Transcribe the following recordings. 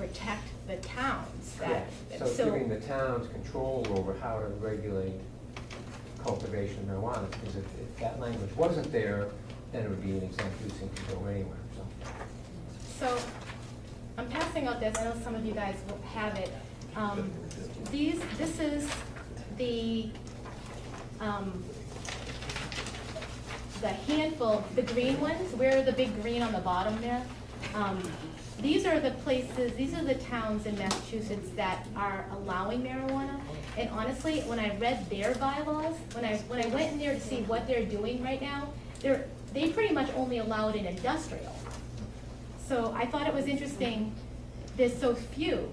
protect the towns. Yeah, That, so giving the towns control over how to regulate cultivation of marijuana, because if that language wasn't there, then it would be an exempt use and could go anywhere, so. So, I'm passing out this, I know some of you guys will have it. This is the handful, the green ones, where the big green on the bottom there. These are the places, these are the towns in Massachusetts that are allowing marijuana. And honestly, when I read their bylaws, when I went in there to see what they're doing right now, they pretty much only allow it in industrial. So I thought it was interesting, there's so few,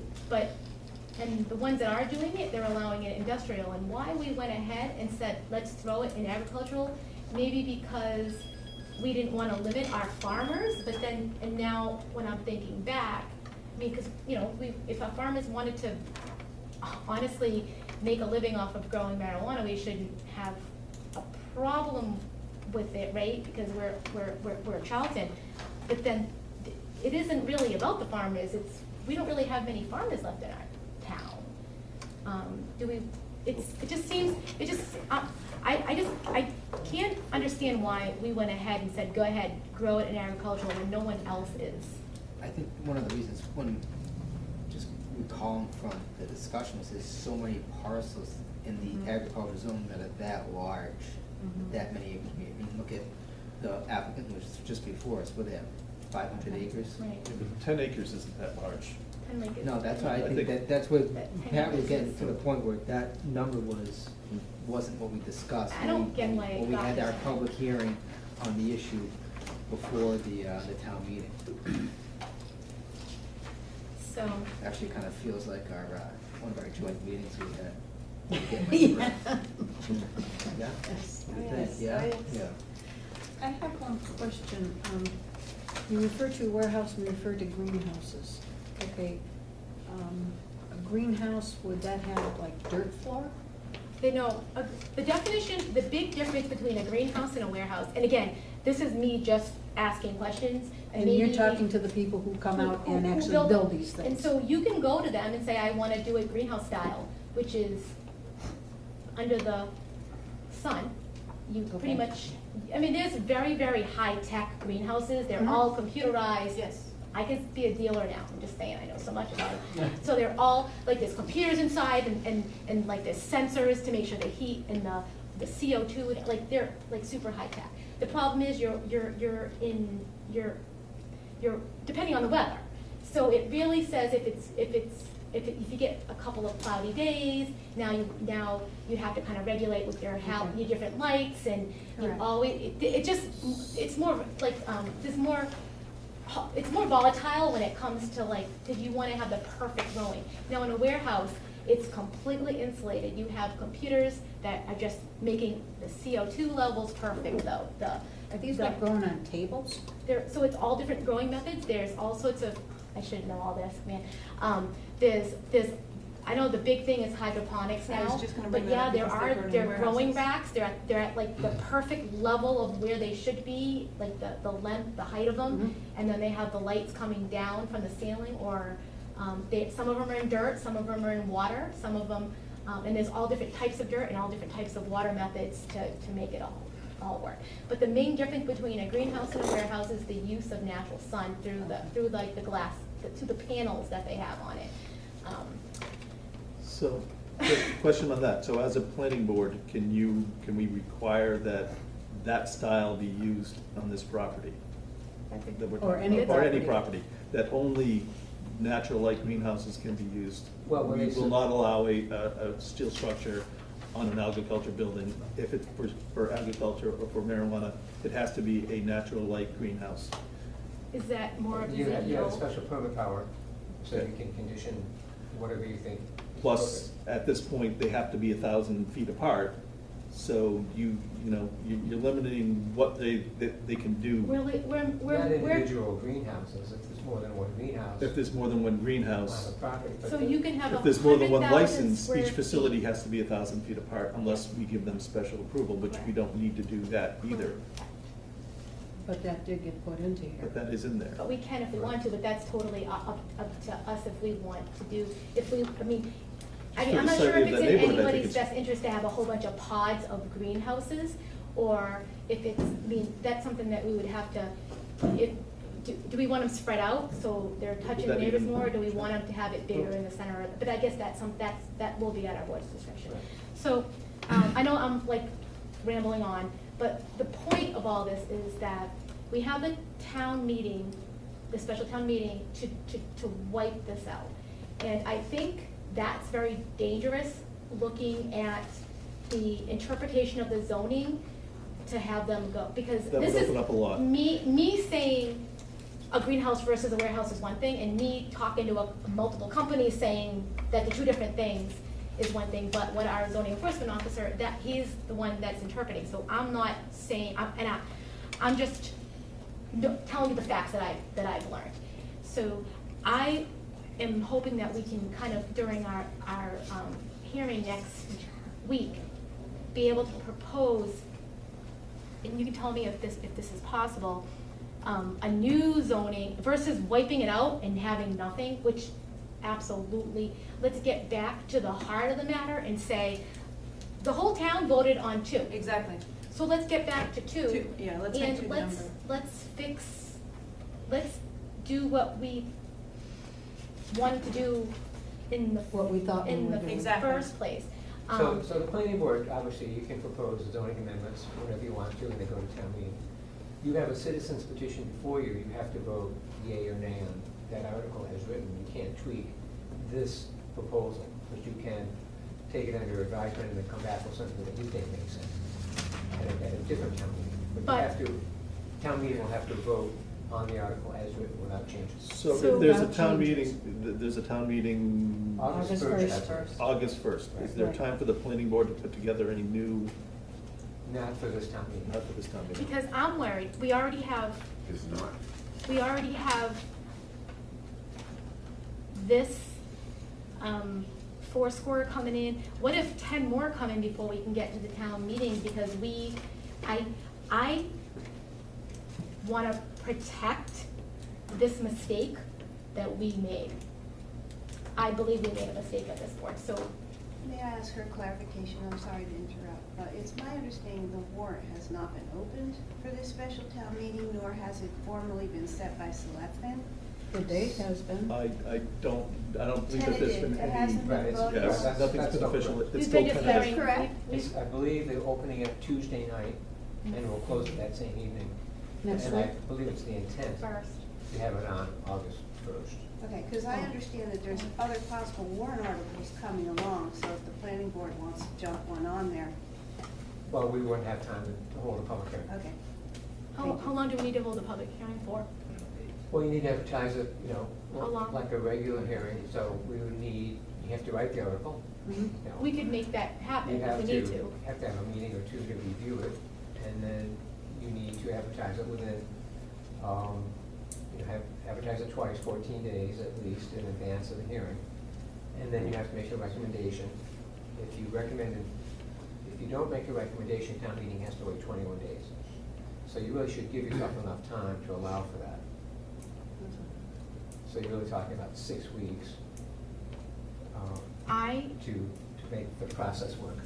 and the ones that are doing it, they're allowing it industrial. And why we went ahead and said, let's throw it in agricultural, maybe because we didn't want to limit our farmers, but then, and now when I'm thinking back, I mean, because, you know, if our farmers wanted to honestly make a living off of growing marijuana, we shouldn't have a problem with it, right? Because we're Charlton. But then it isn't really about the farmers. We don't really have many farmers left in our town. I can't understand why we went ahead and said, go ahead, grow it in agricultural when no one else is. I think one of the reasons, when just recalling from the discussion, is there's so many parcels in the agricultural zone that are that large, that many acres. I mean, look at the applicant, which was just before us, what they have, 500 acres? Right. 10 acres isn't that large. No, that's why I think that's what Pat was getting to the point where that number wasn't what we discussed. I don't get why it when we got had to our that. public hearing on the issue before the town meeting. So. Actually, kind of feels like our one of our joint meetings we had. Yeah. Yeah. Yes. You think? Yes. Yeah. Yes. Yeah. I have one question. You refer to warehouse and you refer to greenhouses. Okay, a greenhouse, would that have like dirt floor? They know, the definition, the big difference between a greenhouse and a warehouse, and again, this is me just asking questions. And you're maybe- talking to the people who come out and who actually build these things. And so you can go to them and say, I want to do it greenhouse style, which is under the sun. You pretty Okay. much, I mean, there's very, very high-tech greenhouses. They're all computerized. Yes. I can be a dealer now, I'm just saying, I know so much about it. So they're all, like, there's computers inside and like there's sensors to make sure the heat and the CO2, like they're like super high tech. The problem is you're depending on the weather. So it really says if you get a couple of cloudy days, now you have to kind of regulate with your different lights, and you Correct. always, it's more like, it's more volatile when it comes to like, did you want to have the perfect growing? Now in a warehouse, it's completely insulated. You have computers that are just making the CO2 levels perfect though. Are these like growing on tables? So it's all different growing methods. There's all sorts of, I should know all this, man. There's, I know the big thing is hydroponics I now. was just gonna But bring that yeah, up there because are, they're they're growing growing warehouses. racks. They're at like the perfect level of where they should be, like the length, the height of them. And then they have the lights coming down from the ceiling, or some of them are in dirt, some of them are in water, some of them, and there's all different types of dirt and all different types of water methods to make it all work. But the main difference between a greenhouse and a warehouse is the use of natural sun through like the glass, to the panels that they have on it. So, question on that. So as a planning board, can we require that style be used on this property? That we're Or talking any about? Or any property. property, that only natural light greenhouses can be used? Well, when We they will said- not allow a steel structure on an agriculture building. If it's for agriculture or for marijuana, it has to be a natural light greenhouse. Is that more of You have a special permit power, so you can condition whatever you think. is Plus, at this point, they have to be 1,000 feet apart, so you're limiting what they can do. Not individual greenhouses, if there's more than one greenhouse. If there's more than one greenhouse, on the property, but So you can have if there's more than one 100,000 license, square each facility feet. has to be 1,000 feet apart unless we give them special approval, which we don't need to do that either. But that did get put into here. But that is in there. But we can if we want to, but that's totally up to us if we want to do, if we, I mean, I'm not So sure if the it's in neighborhood, I think anybody's it's- best interest to have a whole bunch of pods of greenhouses, or if it's, I mean, that's something that we would have to, do we want them spread out, so they're touching the that neighbors even- more, or do we want them to have it bigger in the center? But I guess that will be at our board's discretion. Right. So, I know I'm like rambling on, but the point of all this is that we have the town meeting, the special town meeting to wipe this out. And I think that's very dangerous, looking at the interpretation of the zoning, to have them go, because That would this is open up a lot. me saying a greenhouse versus a warehouse is one thing, and me talking to multiple companies saying that the two different things is one thing, but what our zoning enforcement officer, that he's the one that's interpreting, so I'm not saying, I'm just telling you the facts that I've learned. So I am hoping that we can kind of, during our hearing next week, be able to propose, and you can tell me if this is possible, a new zoning versus wiping it out and having nothing, which absolutely, let's get back to the heart of the matter and say, the whole town voted on 2. Exactly. So let's get back to 2. Two, yeah, let's make 2 And the number. let's do what we wanted to do in the. What we thought we in were the doing. Exactly. first place. So the planning board, obviously, you can propose zoning amendments whenever you want to, and they go to town meeting. You have a citizen's petition before you, you have to vote yea or nay on that article as written. You can't tweak this proposal, but you can take it under advisement and then come back with something that you think makes sense at a different town meeting. But you But- have to, town meeting will have to vote on the article as written without changes. So So- there's a Without town changes. meeting, there's a town meeting August that's- 1st. August 1st. Is there Right. time for the planning board to put together any new, Not for this town meeting. not for this town meeting? Because I'm worried, we already have this, 4 coming in. What if 10 more come in before we can get to the town meeting? Because I wanna protect this mistake that we made. I believe we made a mistake at this point, so May I ask for clarification? I'm sorry to interrupt, but it's my understanding the warrant has not been opened for this special town meeting, nor has it formally been set by selectmen. The date has been. I don't believe that there's been Tentative, it any. hasn't Right, been it's- voted Yes, on. that's- nothing's that's been not official, correct. it's we've still been just tentative. hearing. Correct. we- I believe they're opening it Tuesday night, and we'll close it that same evening. Next And I week? believe it's the intent First. to have it on August 1st. Okay, because I understand that there's other possible warrant articles coming along, so if the planning board wants to jump one on there, Well, we wouldn't have time to hold a public hearing. okay. How long do we need to hold a public hearing for? Well, you need to advertise it, How long? like a regular hearing, so we would need, you have to write the article. Mhm. you know. We could make that happen You if have we need to. have to have a meeting or two to review it, and then you need to advertise it within, advertise it twice, 14 days at least in advance of the hearing. And then you have to make a recommendation. If you don't make a recommendation, town meeting has to wait 21 days. So you really should give yourself enough time to allow for that. So you're really talking about 6 weeks to make the process work.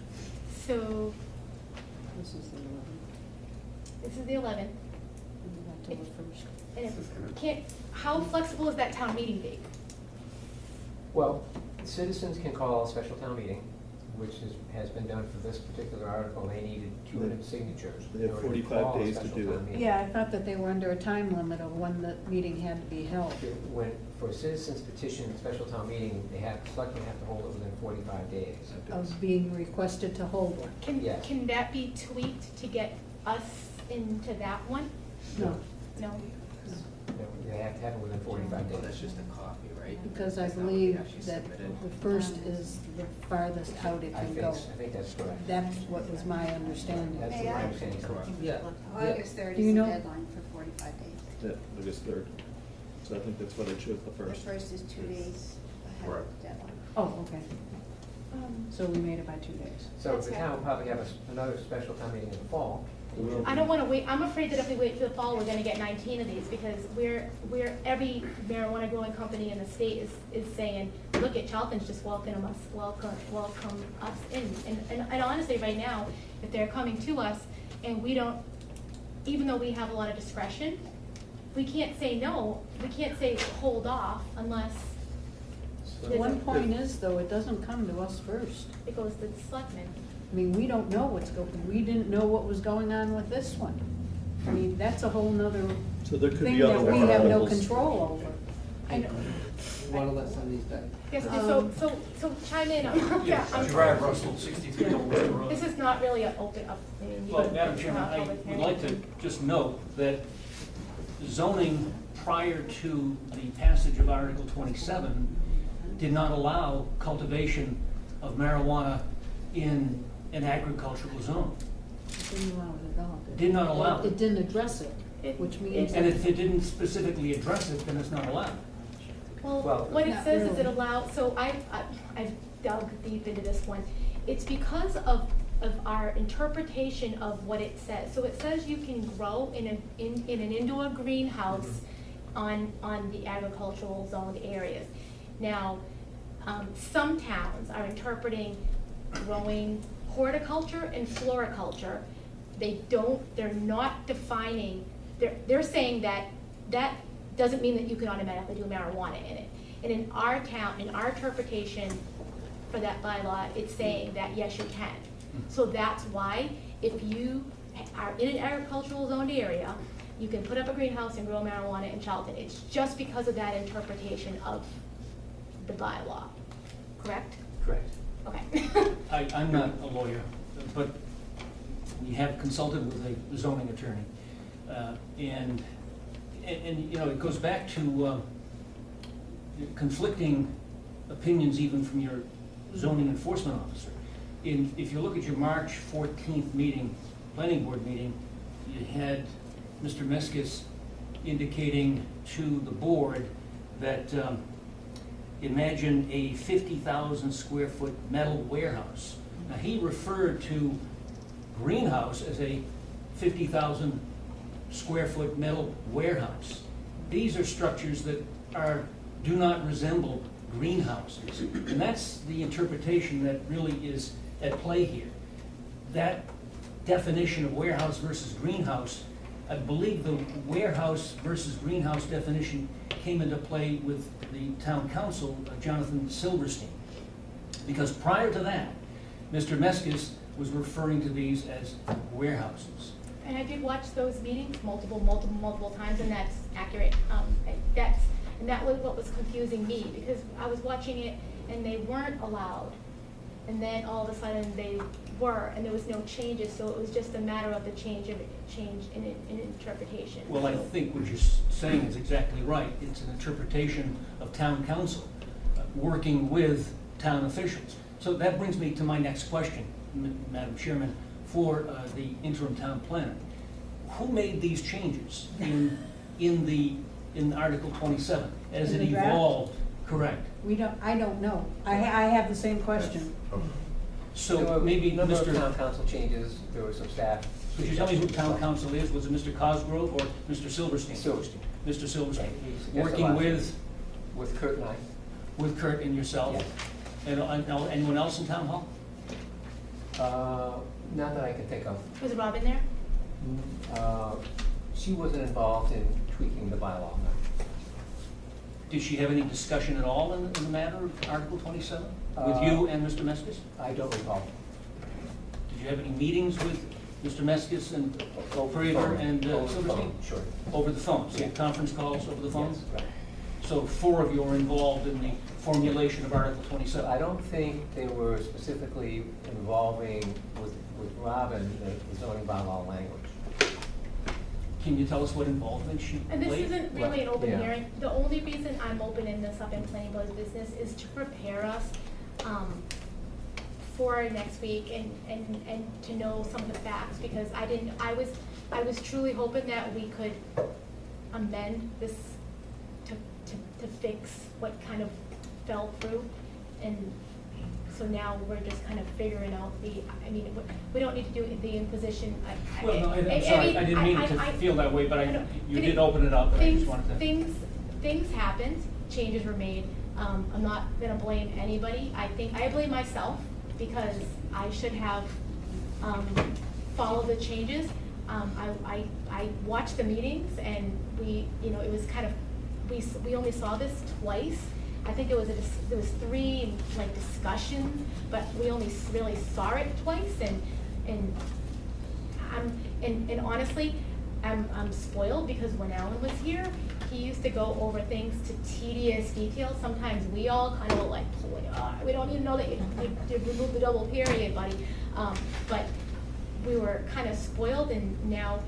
So, This is the 11th. this is the 11th. And we got till the 1st. And how flexible is that town meeting date? Well, citizens can call a special town meeting, which has been done for this particular article. They needed 200 signatures. They have in order 45 call a days to special do town it. meeting. Yeah, I thought that they were under a time limit of when the meeting had to be held. For a citizen's petition, a special town meeting, selectmen have to hold it within 45 days. Of being requested to hold one. Yes. Can that be tweaked to get us into that one? No, No? They have to have it within 45 Oh, that's days. just a copy, right? because I That's not what believe we actually that submitted. the first is the farthest out it I can think, go. I think that's correct. That's what was my understanding. That's May my I? understanding. Correct. Yeah. August 3rd Do is you the know- deadline for 45 days. Yeah, August 3rd. So I think that's what I chose, the The first. first is 2 days ahead of the deadline. Oh, okay. So we made it by 2 days. So That's the right. town will probably have another special town meeting in the fall, I don't wanna wait, I'm afraid that if we wait for the fall, we're gonna get 19 of these, because every marijuana growing company in the state is saying, look at Charlton's just welcome us in. And honestly, right now, if they're coming to us and we don't, even though we have a lot of discretion, we can't say no, we can't say hold off unless The one point is, though, it doesn't come to us first. it goes to the selectmen. I mean, we don't know we didn't know what was going on with this one. I mean, that's a whole nother So there could thing be other that we have no articles. control over. I know. You wanna let some of these die? Yes, Um, so chime in, yeah, I'm Gerard Russell, 63 Old Worcester Road. This is not really an open up, I mean, you Well, can- Madam it's Chairman, not a I public would hearing. like to just note that zoning prior to the passage of Article 27 did not allow cultivation of marijuana in an agricultural zone. It didn't allow it at all, did it? Did not allow it. It didn't address it, It- which means. And if it didn't specifically address it, then it's not allowed. Well, Well, what it Not says is it really. allows, so I've dug deep into this one. It's because of our interpretation of what it says. So it says you can grow in an indoor greenhouse on the agricultural zoned areas. Now, some towns are interpreting growing horticulture and floriculture. They're not defining, they're saying that doesn't mean that you can automatically do marijuana in it. And in our town, in our interpretation for that bylaw, it's saying that yes, you can. So that's why if you are in an agricultural zoned area, you can put up a greenhouse and grow marijuana in Charlton. It's just because of that interpretation of the bylaw, correct? correct. Okay. I'm not a lawyer, but we have consulted with a zoning attorney. And you know, it goes back to conflicting opinions even from your zoning enforcement officer. If you look at your March 14th meeting, planning board meeting, you had Mr. Meskis indicating to the board that imagine a 50,000 square foot metal warehouse. Now, he referred to greenhouse as a 50,000 square foot metal warehouse. These are structures that do not resemble greenhouses. And that's the interpretation that really is at play here. That definition of warehouse versus greenhouse, I believe the warehouse versus greenhouse definition came into play with the town council, Jonathan Silverstein. Because prior to that, Mr. Meskis was referring to these as warehouses. And I did watch those meetings multiple times, and that's accurate. And that was what was confusing me, because I was watching it and they weren't allowed. And then all of a sudden they were, and there was no changes, so it was just a matter of the change in interpretation. Well, I think what you're saying is exactly right. It's an interpretation of town council, working with town officials. So that brings me to my next question, Madam Chairman, for the interim town planner. Who made these changes in Article 27 as In it the draft? evolved? Correct. I don't know. I have the same question. There So were maybe a number of town Mr. council changes, there were some staff. Could you tell me who town council is? Was it Mr. Cosgrove or Mr. Silverstein? Silverstein. Mr. Silverstein, Right, he suggested working last with With Kurt and I. Kurt and yourself? Yes. And anyone else in town hall? Not that I can think of. Was Robin there? She wasn't involved in tweaking the bylaw, no. Did she have any discussion at all in the matter of Article 27 with Uh, you and Mr. Meskis? I don't recall. Did you have any meetings with Mr. Meskis and Over the Praver phone. and Over the Silverstein? phone, Sure. Over the phone, so you had Yeah. conference calls over the phone? Yes, right. So 4 of you were involved in the formulation of Article So 27? I don't think they were specifically involving with Robin the zoning bylaw language. Can you tell us what involvement she And this played? isn't really an open Yeah. hearing. The only reason I'm opening this up in planning board's business is to prepare us for next week and to know some of the facts, because I was truly hoping that we could amend this to fix what kind of fell through. And So now we're just kind of figuring out I mean, we don't need to do the imposition. Well, no, I'm sorry, I didn't mean it to feel that way, but you did open it up, and I just wanted to. Things happened, changes were made. I'm not gonna blame anybody. I think, I blame myself, because I should have, followed the changes. I watched the meetings, and it was kind of, we only saw this twice. I think there was 3, like, discussions, but we only really saw it twice, and honestly, I'm spoiled, because when Alan was here, he used to go over things to tedious detail. Sometimes we all kind of were like, we don't even know that you removed the double period, buddy. But we were kind of spoiled, and now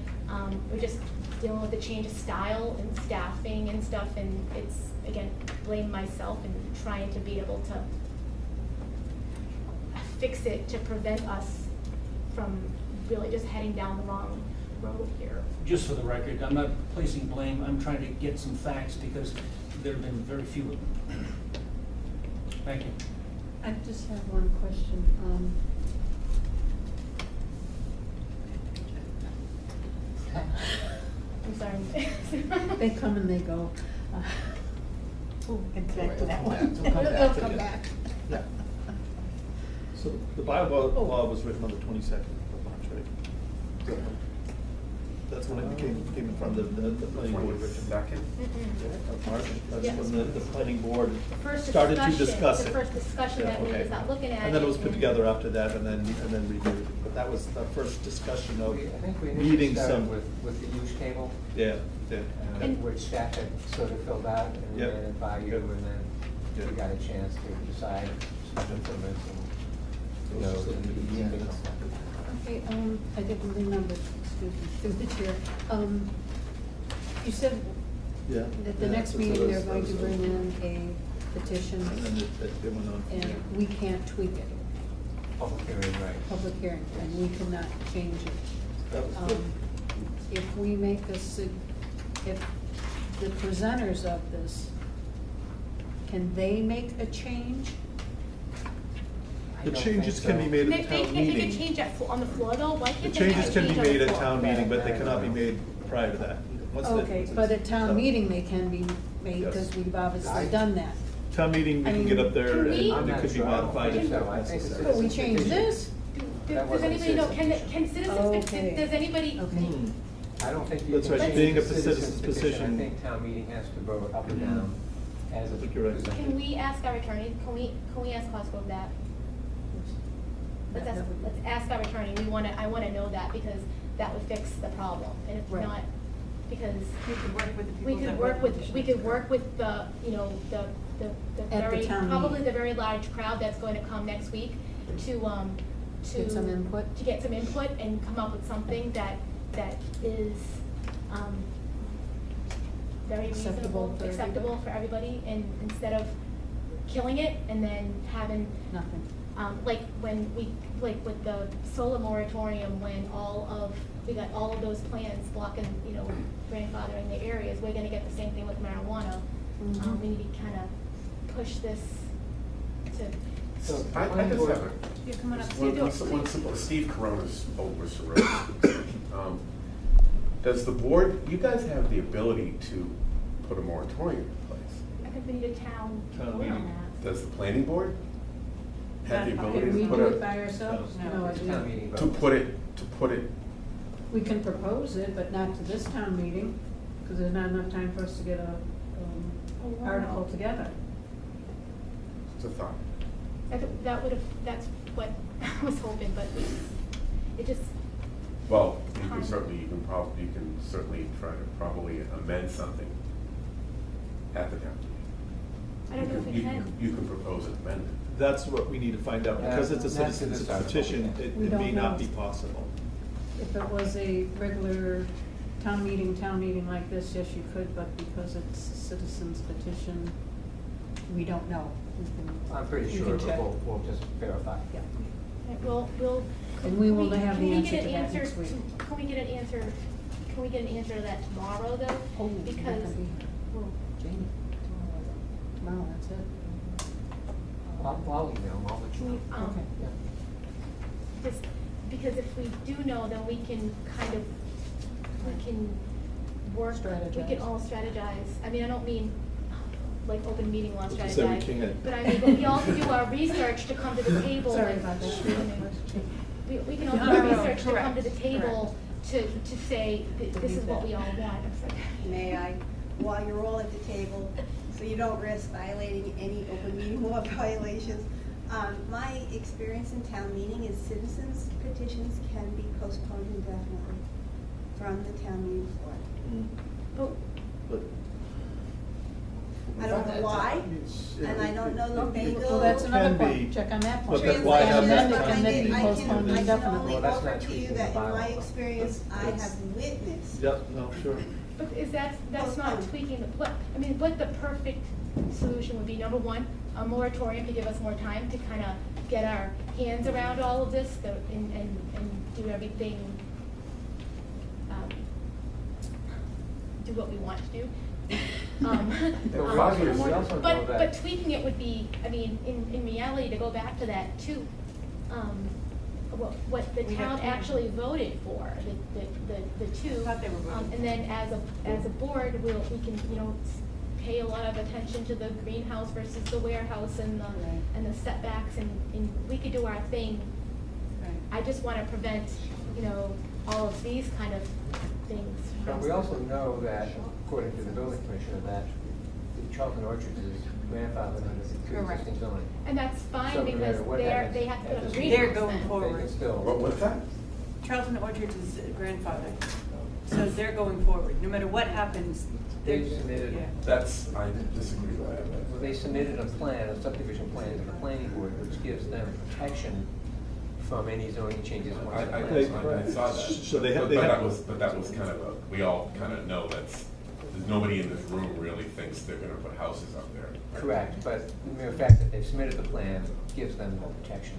we're just dealing with the change of style and staffing and stuff, and it's, again, blame myself and trying to be able to fix it to prevent us from really just heading down the wrong road here. Just for the record, I'm not placing blame, I'm trying to get some facts, because there have been very few of them. Thank you. I just have one question. I'm sorry. They come and they go. And back to that one. It'll come back. It'll come back. Yeah. So the bylaw was written on the 22nd of March, right? That's when it came in front of the planning board. Second? Of March, that's Yeah. when the planning board The first started to discussion, discuss it. the first discussion that we okay. was out looking at it. And then it was put together after that, and then reviewed. But that was the first discussion of I think we initially meeting started some. with the use table, Yeah, yeah. And- which staff had sort of filled out, and Yep. ran it by you, Good. and then Good. we got a chance to decide some improvements and, Yeah, that's- Okay, I didn't remember, excuse me, through the chair. You said Yeah. that the Yeah, next so meeting they're those- going to those- bring in a petition, And then it went on. from and there. we can't tweak it, public hearing, right? public hearing, and we cannot change it. That was good. If we make this, if the presenters of this, can they make a change? I The don't changes think can be so. made They at the can't town take a meeting. change on the floor, though? Why The can't they make a changes can be change on the made at floor? town meeting, but they Right, cannot be right. made prior to that. Once the- Okay, but at so- town meeting, they can be made, because Yes. we've obviously I- done that. Town meeting, we I can get mean, up there can and we- I'm and it not could be sure. I don't modified think if so. I think necessary. it's- But we changed this? That Does wasn't anybody know, citizens. can citizens, Okay. does anybody? Okay. Hmm. I don't think you That's can right, change being the a citizen's petition. petition. I think town meeting has to vote up or Mhm. down as I a. think you're right. Can we ask our attorney, can we ask Cosgrove that? Let's ask our attorney, I wanna know that, because that would fix the problem, and if Right. not, because We could work with the people we that could wrote work the with, petition. we could work with the At the very, town probably meeting. the very large crowd that's going to come next week to Get some input? To get some input and come up with something that is, very Acceptable reasonable, for acceptable for everybody, and instead of killing it and then having, Nothing. like with the solar moratorium, when we got all of those plans blocking, grandfathering the areas, we're gonna get the same thing with marijuana. Mhm. We need to kinda push this to, So I planning just board- have you're coming up. one simple, Steve Corona's old Worcester Road. Does the board, you guys have the ability to put a moratorium in place? I think we need a town Town vote on meeting. that. Does the planning board have the Not- ability Can we to put do it a, by ourselves? No. I It's do town not. meeting vote. to put it, We can propose it, but not to this town meeting, because there's not enough time for us to get a, wow. article together. it's a thought. That's what I was hoping, but it just, Well, you Time. can certainly try to probably amend something at the town meeting. I don't know if we can. You can propose an amendment. That's what we need to find out, because it's a Yeah, that's citizen's the article, petition, yeah. it We may don't not know. be possible. If it was a regular town meeting like this, yes, you could, but because it's a citizen's petition, we don't know. We can- I'm pretty we sure, can but check. we'll just verify. Yeah. We'll. And we will can have the can we answer get to an that answer next week. Can we get an answer to that tomorrow, though? Oh, Because, Jamie, tomorrow, that's it. I'll email them, I'll let you know. Um, Yeah. Just because if we do know, then we can kind of, we can work, we Strategize. can all strategize. I mean, I don't mean like open meeting law But you said we strategize. can't. But I mean, but we all can do our research to come to the table. Sorry and- about that. We can all do No, our no, research to come to the correct, table to say, this is what we all want. It's like- May I, while you're all at the table, so you don't risk violating any open meeting law violations, my experience in town meeting is citizens petitions can be postponed indefinitely from the town meeting floor. Mm. But But I don't know why, and I don't know the legal. Well, that's another Can be, point, check on that but point. then why have Amended that can then be I postponed can indefinitely. only Well, that's offer not to you tweaking that the in my bylaw. experience, I It's- have witnessed. Yep, no, sure. But is that's not Postpone. tweaking the, what, I mean, what the perfect solution would be, number one, a moratorium to give us more time to kind of get our hands around all of this, and do everything, do what we want to do. But Roger, we also know that- But tweaking it would be, I mean, in reality, to go back to that too, what the We have town to- actually voted for, the two. I thought they were voting. And then as a board, we can, pay a lot of attention to the greenhouse versus the warehouse and Right. the setbacks, and we could do our thing. I just wanna prevent, all of these kind of things. But we also know that, according to the building commissioner, that the Charlton Orchards is grandfathered under the Correct. pre-existing zoning. And that's So fine, no because matter what they happens have to put at up a the greenhouse They're going then. They forward. can still. What's that? Charlton Orchards is grandfathered, so they're going forward, no matter what happens. They they're- submitted- yeah. That's, I disagree with that. Well, they submitted a plan, a subdivision plan to the planning board, which gives them protection from any zoning changes once the I plan is saw that. So they have- But they that have- was, kind of we all kind of know there's nobody in this room really thinks they're gonna put houses up there. correct, but the mere fact that they've submitted the plan gives them more protection.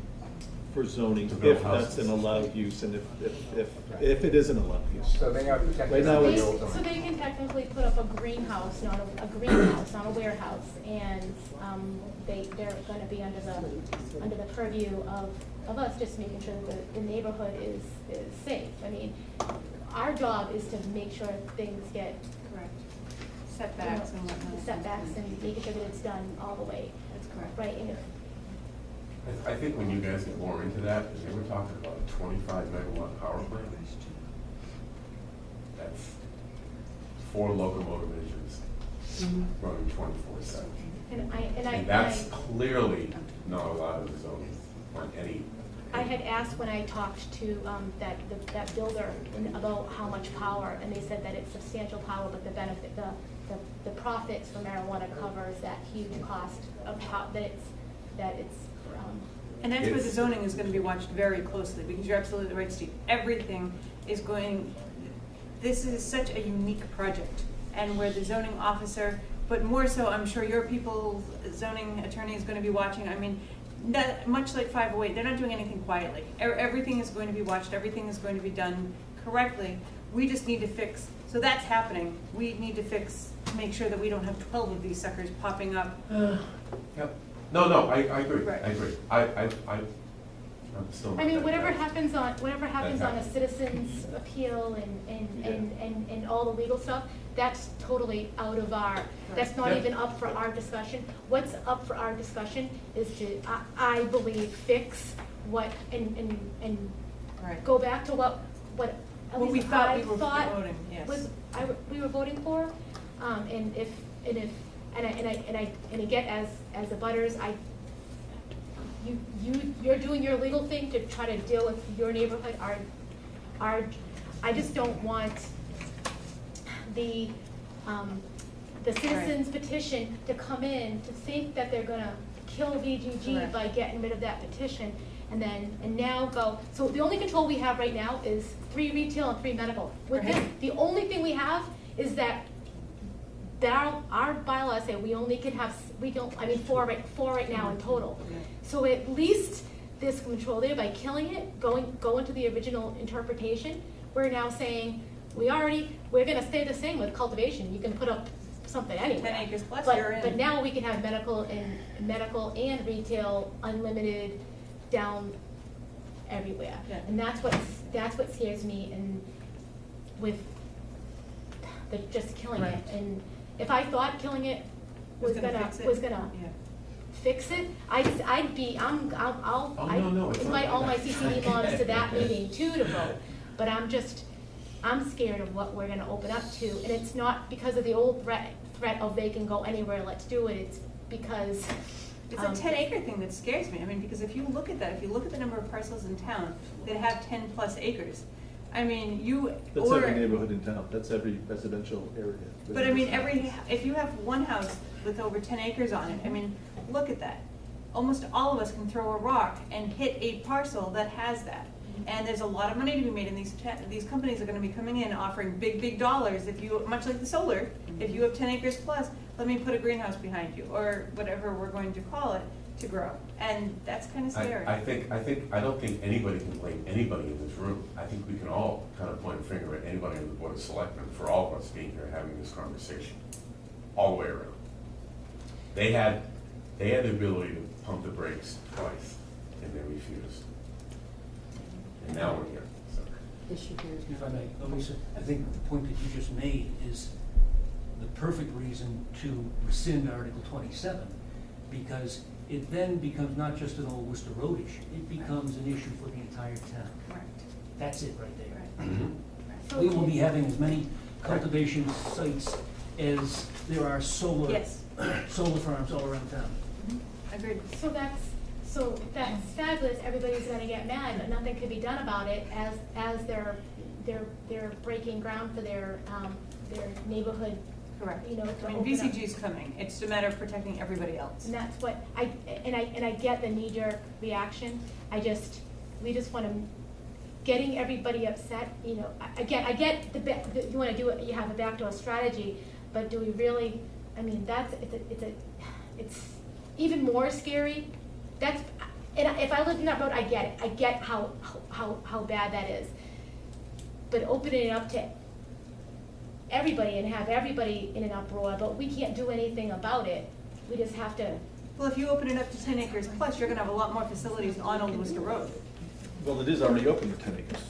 For zoning, To build if that's an houses. allowed use and if it is an allowed use. So they are protected Right now under it's- the old So zoning. they can technically put up a greenhouse, not a warehouse, and, they're gonna be under the purview of us, just making sure that the neighborhood is safe. I mean, our job is to make sure things get, Correct. Setbacks and whatnot. setbacks, and making sure that it's done all the way, That's correct. right, and if, I think when you guys get more into that, they were talking about a 25 megawatt power plant. That's 4 locomotive engines running 24/7. And that's clearly not allowed in the zoning on any. I had asked when I talked to that builder about how much power, and they said that it's substantial power, but the benefit, the profits for marijuana covers that huge cost of how, that it's. And that's where the It's- zoning is gonna be watched very closely, because you're absolutely right, Steve. Everything is going, this is such a unique project, and where the zoning officer, but more so, I'm sure your people, zoning attorney is gonna be watching. I mean, that, much like 508, they're not doing anything quietly. Everything is going to be watched, everything is going to be done correctly. We just need to fix, so that's happening. We need to fix, make sure that we don't have 12 of these suckers popping up. Yep. No, I agree, Right. I agree. I'm still not I mean, that whatever guy. happens on a happens. citizen's appeal and all the legal stuff, that's totally out of our, that's not Yeah. even up for our discussion. What's up for our discussion is to, I believe, fix what, and Right. go back to what at What we least thought I we were thought voting, yes. we were voting for. And again, as a butters, you're doing your legal thing to try to deal with your neighborhood. I just don't want the citizens petition to come in to think that they're gonna kill VGG Correct. by getting rid of that petition, and now go, so the only control we have right now is 3 retail and 3 medical. With this, Right. the only thing we have is that our bylaws say we only can have, four right now in total. Yeah. So at least there's control there by killing it, going to the original interpretation. We're now saying, we're gonna stay the same with cultivation. You can put up something anywhere. 10 acres plus, But- you're in. But now we can have medical and retail unlimited down everywhere. Yeah. And that's what scares me and with the just killing it. Right. And if I thought killing it was gonna fix it. Yeah. fix it, I'd be, I'll Oh, no, it's not invite all my like that. CCD moms to that meeting too to vote. But I'm scared of what we're gonna open up to, and it's not because of the old threat of they can go anywhere, let's do it, it's because. It's a 10-acre thing that scares me. I mean, because if you look at that, if you look at the number of parcels in town that have 10+ acres, I mean, That's every neighborhood in town, that's every residential area. But I mean, if you have one house with over 10 acres on it, I mean, look at that. Almost all of us can throw a rock and hit a parcel that has that. And there's a lot of money to be made, and these companies are gonna be coming in offering big dollars if you, much like the solar, if you have 10 acres plus, let me put a greenhouse behind you, or whatever we're going to call it, to grow. And that's kinda scary. I don't think anybody can blame anybody in this room. I think we can all kind of point a finger at anybody on the Board of Selectmen for all of us being here having this conversation, all the way around. They had the ability to pump the brakes twice, and they refused. And now we're here, so. If I may, Lisa, I think the point that you just made is the perfect reason to rescind Article 27, because it then becomes not just an old Worcester Road issue, it becomes an issue for the entire town. Right. That's it right there. So- We will be having as many cultivation sites as there are solar Yes. farms all around town. Agreed. So that's fabulous, everybody's gonna get mad, but nothing can be done about it as they're breaking ground for their neighborhood, Correct. you know, to I mean, open up. VCG is coming. It's a matter of protecting everybody else. And that's what, I get the knee-jerk reaction, we just wanna, getting everybody upset, you know, I get you wanna do it, you have a backdoor strategy, but do we really, I mean, it's even more scary. And if I lived in that road, I get how bad that is. But opening it up to everybody and have everybody in an uproar, but we can't do anything about it, we just have to. Well, if you open it up to 10 acres plus, you're gonna have a lot more facilities on Old Worcester Road. Well, it is already open for 10 acres.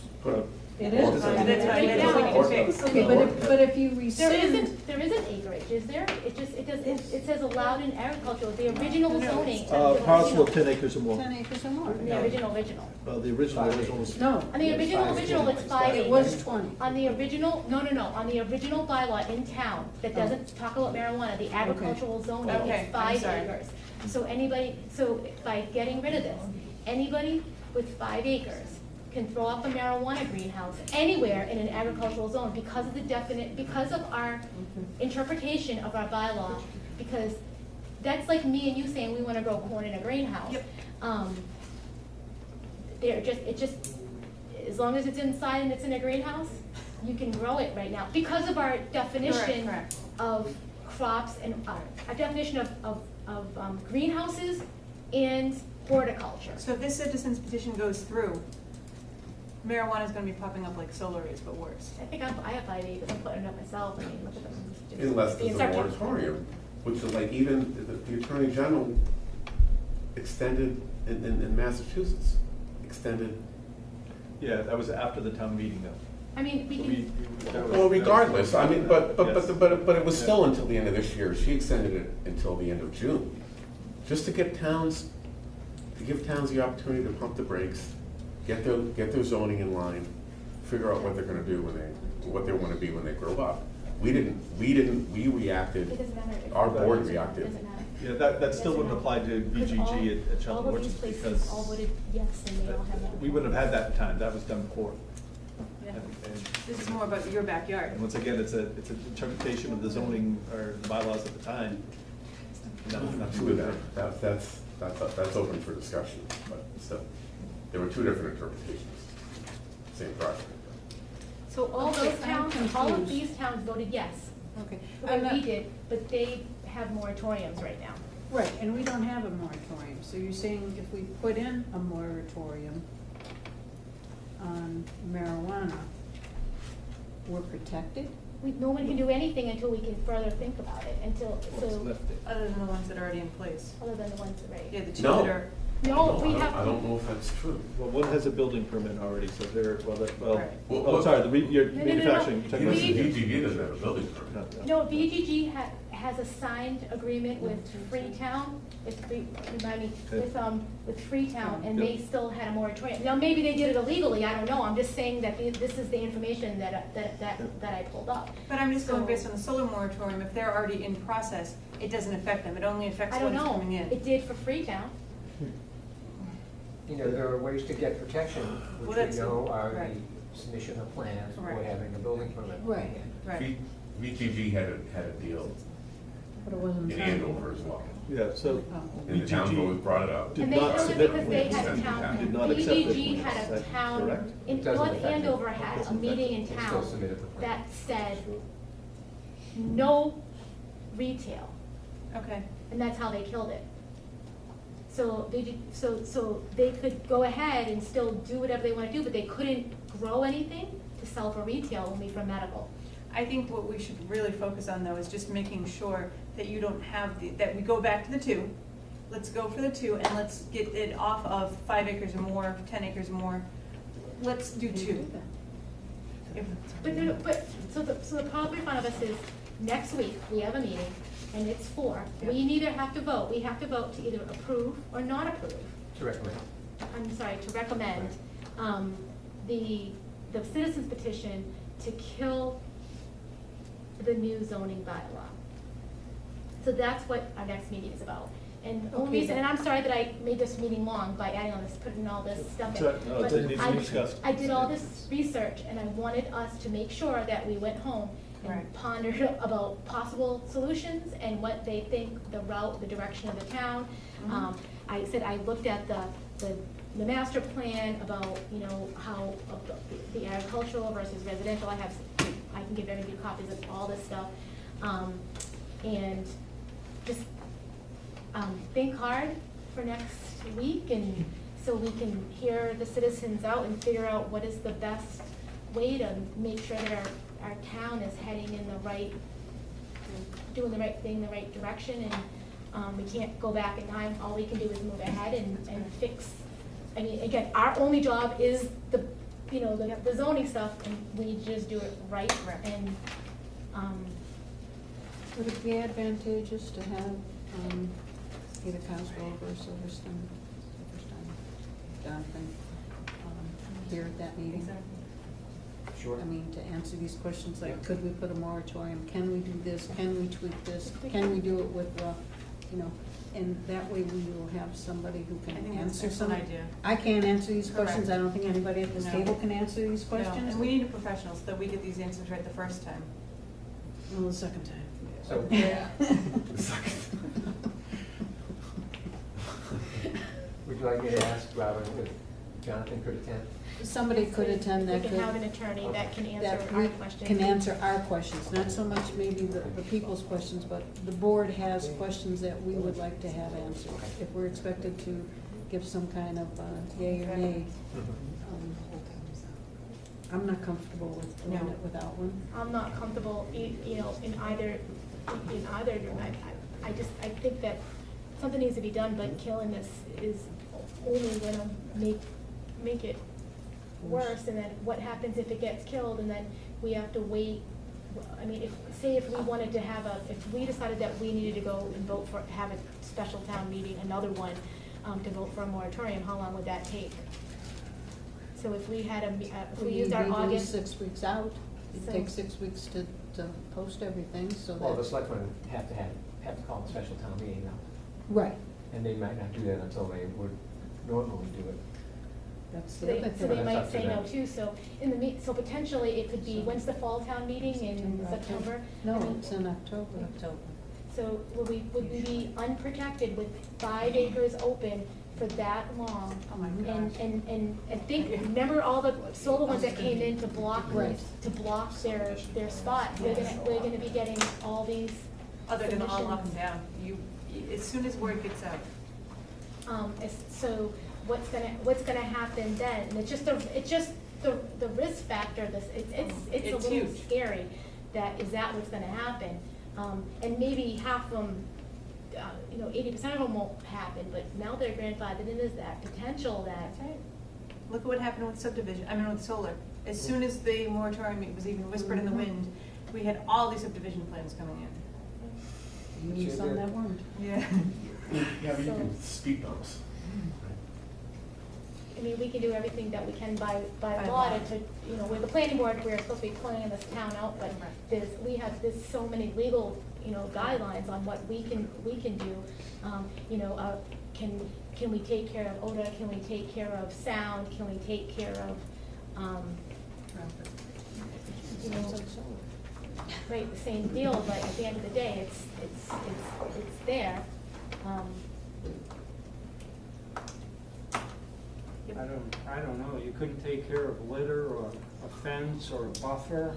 It That's is. what we need to fix. Okay, but if you rescind. There isn't acreage, is there? It says allowed in agricultural, the original No, zoning. Parcel of 10 acres or more. 10 acres or more. The original. The original was. No, On the original, it's 5 acres. it was 20. On the original, no, on the original bylaw in town that doesn't talk about marijuana, the agricultural zoning, Okay, it's I'm 5 sorry. acres. So by getting rid of this, anybody with 5 acres can throw up a marijuana greenhouse anywhere in an agricultural zone because of our interpretation of our bylaw, because that's like me and you saying we wanna grow corn in a greenhouse. Yep. As long as it's inside and it's in a greenhouse, you can grow it right now, because of our definition Correct. of crops and our definition of greenhouses and horticulture. So if this citizen's petition goes through, marijuana is gonna be popping up like solar is, but worse. I think I have 5 acres, I'm putting it up myself, I mean, look at them. Just Unless being there's a sarcastic. moratorium, which is like even the Attorney General extended in Massachusetts, extended. Yeah, that was after the town meeting though. I mean, we can, That was- Well, regardless, I mean, but Yes. it was still until the end of this year. She extended it until the end of June, just to give towns the opportunity to pump the brakes, get their zoning in line, figure out what they're gonna do what they wanna be when they grow up. We reacted, it doesn't matter. if- our board it reacted. doesn't matter. Yeah, that still wouldn't apply to Because VGG at Charlton all of Orchards these places because all voted yes, and they all have that. we wouldn't have had that in time, that was done before. Yeah. And This is more about your backyard. once again, it's an interpretation of the zoning or the bylaws at the time. Not Two of them, that's open for discussion, but still, there were two different interpretations, same project. So all Okay, those I'm towns, all of confused. these towns voted yes, Okay. the way we did, but they have moratoriums right now. Right, and we don't have a moratorium, so you're saying if we put in a moratorium on marijuana, we're protected? no one can do anything until we can further think about it, until, What's so, left it. Other than the ones that are already in place. other than the ones that, Yeah, right? the two No. that are, No, we I have. don't know if that's true. Well, one has a building permit already, so they're, Right. oh, sorry, your No, no, no, no. manufacturing. you're talking about- VGG doesn't have a building permit. No, VGG has a signed agreement with Freetown, with Freetown, and they Yep. still had a moratorium. Now, maybe they did it illegally, I don't know, I'm just saying that this is the information that I pulled up. but I'm just going So- based on the solar moratorium, if they're already in process, it doesn't affect them, it only affects I don't what's know, coming in. it did for Freetown. You know, there are ways to get protection, Well, which that's- we know are right. the submission of plans or Right. having a building permit. Right. Right. VGG had a deal But it wasn't. in Andover as well. Yeah, so. And the town's always brought it up. Did And they not killed it submit because they plans. had a town, Did not accept their VGG plans. had a Is that town, correct? in Doesn't North affect it. Andover had a Doesn't meeting in They still town submitted the plan. that said, no retail. Okay, And that's how they killed it. So so they could go ahead and still do whatever they want to do, but they couldn't grow anything to sell for retail, only for medical. I think what we should really focus on though is just making sure that you don't have that we go back to the 2. Let's go for the 2 and let's get it off of 5 acres or more, 10 acres or more. Let's do 2. So the problem in front of us is, next week, we have a meeting, and it's 4. Yeah. We neither have to vote, we have to vote to either approve or not approve. To recommend. I'm sorry, to recommend, the citizens petition to kill the new zoning bylaw. So that's what our next meeting is about. And the only Okay. reason, and I'm sorry that I made this meeting long by adding all this, putting all this stuff in. Sorry, no, but it needs to be I- discussed. I did all this research, and I wanted us to make sure that we went home and Right. pondered about possible solutions and what they think the route, the direction of the town. Mhm. I said, I looked at the master plan about, you know, how, the agricultural versus residential, I can give everybody copies of all this stuff. And just, think hard for next week, and so we can hear the citizens out and figure out what is the best way to make sure that our town is heading in the right, doing the right thing, the right direction, and, we can't go back in time, all we can do is move ahead and fix. I mean, again, our only job is the zoning stuff, and we just do it right, Right. and, Would it be advantageous to have, either Cosgrove or Silverstone, Jonathan, here at that meeting? Exactly. Sure. I mean, to answer these questions, like, could we put a moratorium, can we do this, can we tweak this, can we do it with, and that way we will have somebody who I can think that's answer an some. excellent idea. I can't answer these questions, I Correct. don't think anybody at this No. table can answer these No, questions. and we need a professional so that we get these answers right the first time. Well, the second time. So, Yeah. would you like me to ask Robin if Jonathan could attend? Somebody could attend that We could. can have an attorney that can answer that our we questions. can answer our questions, not so much maybe the people's questions, but the board has questions that we would like to have answered. If we're expected to give some kind of yay or nay, I'm not comfortable with doing No. it without one. I'm not comfortable, in either, I think that something needs to be done, but killing this is only gonna make it worse, and then what happens if it gets killed, and then we have to wait? I mean, if we wanted to have if we decided that we needed to go and vote for, have a special town meeting, another one, to vote for a moratorium, how long would that take? So if we had if we used our We'd lose August. 6 weeks out, it'd So- take 6 weeks to post everything, so that. Well, the selectmen have to call a special town meeting now, Right, and they might not do that until they would normally do it. that's So the other they thing. That's might up to say no them. too, so so potentially it could be, when's the fall town meeting, in September? I No, mean, it's in October. So would we be unprotected with 5 acres open for that long? Oh my And, gosh. and think, remember all the solar ones that came in to block, Right. their spot? We're gonna be getting all these Other than all up and submissions. down, as soon as word gets out. So what's gonna happen then? And it's just the risk factor, it's a It's little huge. scary, is that what's gonna happen? And maybe half of them, 80% of them won't happen, but now they're grandfathered in, is that potential that. That's right. Look at what happened with subdivision, with solar. As soon as the moratorium was even whispered in the wind, we had all these subdivision plans coming in. You some that weren't. Yeah. Yeah, but you can speed bumps. I mean, we can do everything that we can by By law law. to, with the planning board, we're supposed to be planning this town out, but there's so many legal, guidelines on what we can do. Can we take care of odor, can we take care of sound, can we take care of, right, the same deal, but at the end of the day, it's there. I don't know, you couldn't take care of litter or a fence or a buffer.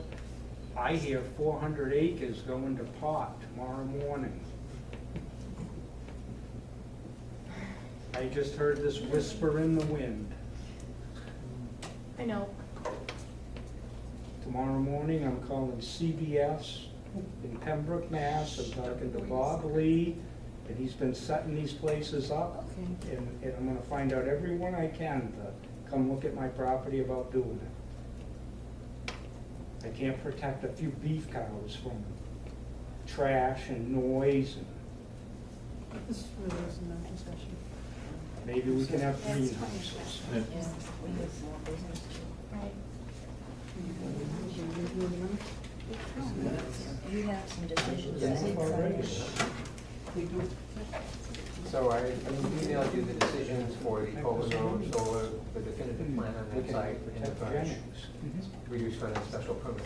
I hear 400 acres going to pot tomorrow morning. I just heard this whisper in the wind. I know, Tomorrow morning, I'm calling CBS in Pembroke, Mass. I'm talking to Bob Lee, and he's been setting these places up. Okay. And I'm gonna find out everyone I can to come look at my property about doing it. I can't protect a few beef cows from trash and noise, and This really isn't a discussion. maybe we can have greenhouses. Yeah. right. We have some decisions. Yes. So I emailed you the decisions for the Colvin Road solar, the definitive plan on that site, and the frontage, reduced front special permit.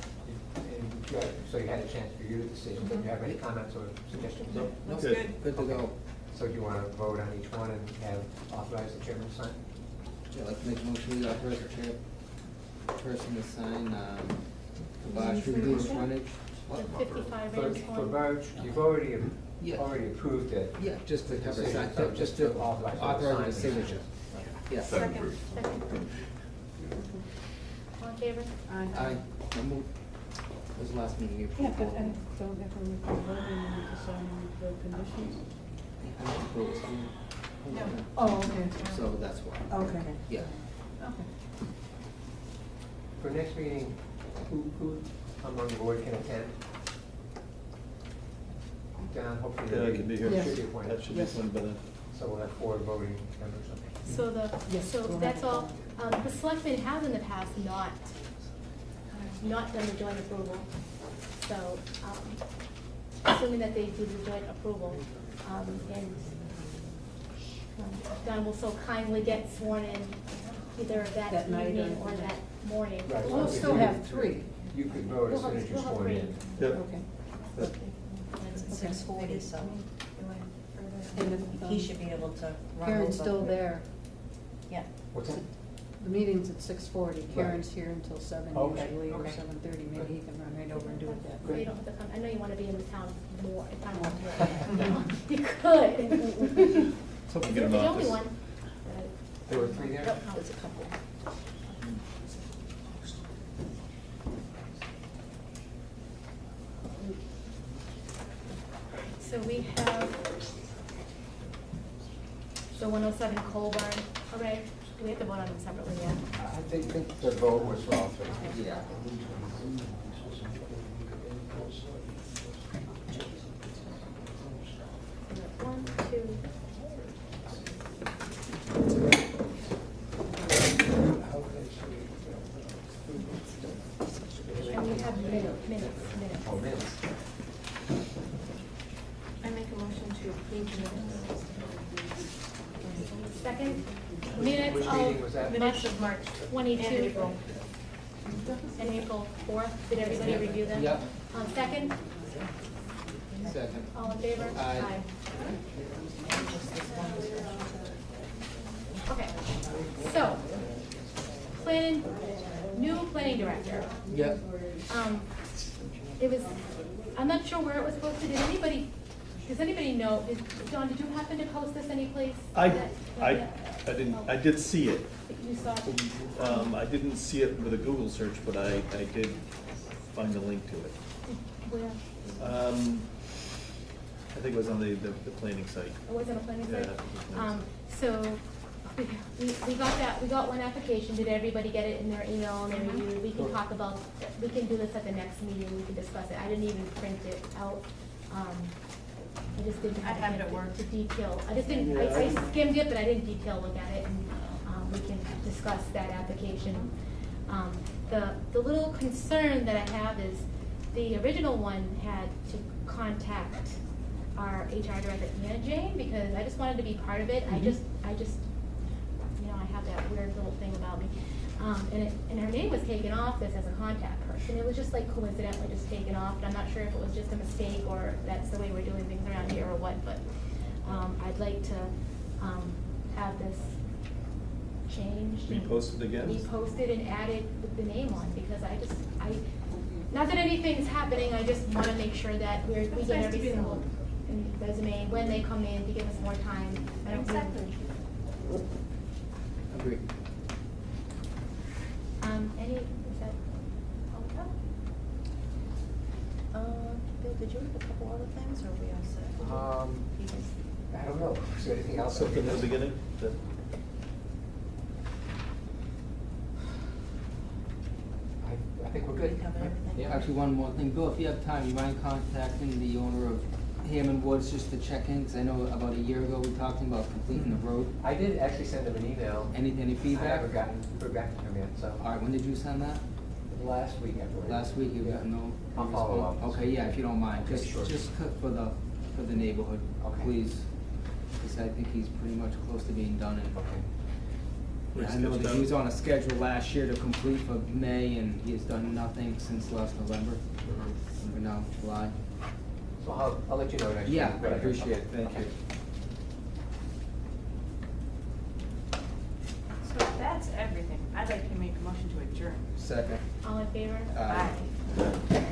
So you had a chance to review the decisions. Do you have any comments or suggestions? No, Looks Good. good. good to go. So do you want to vote on each one and have authorize the chairman to sign? Yeah, I'd like to make a motion, we authorize the chairperson to sign, Bosch reduced frontage. The 55 For Rams for one. Birch, you've already Yeah. approved it. Yeah, just to have a Decision, sign, so just to authorize authorize the sign. signature. Yeah. Second proof. Second. All in favor? Aye. I move, was the last meeting you Yeah, approved? but don't have to record voting and decide on the conditions. I don't approve it. No. Oh, okay. So that's why, Okay. yeah. Okay. For next meeting, who among the board can attend? Don, hopefully. Yeah, I can be here. Yes. Should be appointed. That should be Yes. fun by then. So we'll have 4 voting members. So Yes, we'll have that's to all, call. the selectmen have in the past not done the joint approval. So, assuming that they do the joint approval, and Don will so kindly get sworn in either that That night evening or- or that morning. Right. We'll still have 3. You could vote as soon as you're We'll have sworn in. three. Yep. Okay. It's at 6:40, so And if, he should be able to run. Karen's over. still there. Yeah. What's that? The meeting's at 6:40. Karen's here until 7 Okay, usually, or okay. 7:30. Maybe he can run right over and do it that So you way. don't have to come, I know you wanna be in the town more, if I'm more. You could. So we You're get an the only office. one. There were 3 there? Nope, there's a couple. So we have the 107 Colburn Array. Do we have to vote on them separately yet? I think the vote was for all 3. Yeah. One, two. And we have minutes. Oh, minutes. I make a motion to approve the minutes. Second, minutes Which meeting was that? of Minutes March of March 22 and April. and April 4th. Did everybody review them? Yep. Second, Second. all in favor? Aye. Okay, so, new planning director. Yep. It was, I'm not sure where it was posted. Does anybody know? Dawn, did you happen to post this anyplace? I Yeah. didn't, Oh. I did see it. You saw it? I didn't see it with a Google search, but I did find a link to it. Where? I think it was on the planning site. It was on a planning Yeah, site? I think it was planning site. So, we got that, we got one application, did everybody get it in their email and they reviewed? We can talk about, we can do this at the next meeting, we can discuss it, I didn't even print it out. I just didn't I have it have at a work. chance to detail, I just didn't, I skimmed it, but I didn't detail look at it, and, we can discuss that application. The little concern that I have is, the original one had to contact our HR director, Anna Jane, because I just wanted to be part of it. I just, you know, I have that weird little thing about me. And her name was taken off this as a contact person. It was just like coincidentally just taken off, and I'm not sure if it was just a mistake or that's the way we're doing things around here or what, but, I'd like to, have this changed. and Reposted again? Reposted and added with the name on, because not that anything's happening, I just wanna make sure that we It's get nice to every be in the single loop. resume, when they come in, to give us more time. I don't Exactly. Agree. Is that all we have? Bill, did you have a couple other things, or are we all set? You guys- I don't know, is there anything else? Something in the beginning? that- I think we're good. We covered everything? Yeah. Actually, one more thing, Bill, if you have time, you mind contacting the owner of Hammond Woods just to check in? Because I know about a year ago, we talked about completing the road. I did actually send them an email. Any I feedback? haven't heard back from him yet, so. All right, when did you send that? Last week, I believe. Last week, you Yeah. got no? I'll follow up. Okay, yeah, if you don't mind, Okay, just, sure. for the neighborhood, Okay. please. Because I think he's pretty much close to being done, and Okay. yeah, I know that he was on a schedule last year to complete for May, and he has done nothing since last November. We're now July. So I'll let you know next week. Yeah, I what heard. appreciate it, thank you. So if that's everything, I'd like to make a motion to adjourn. Second. All in favor? Aye. Bye.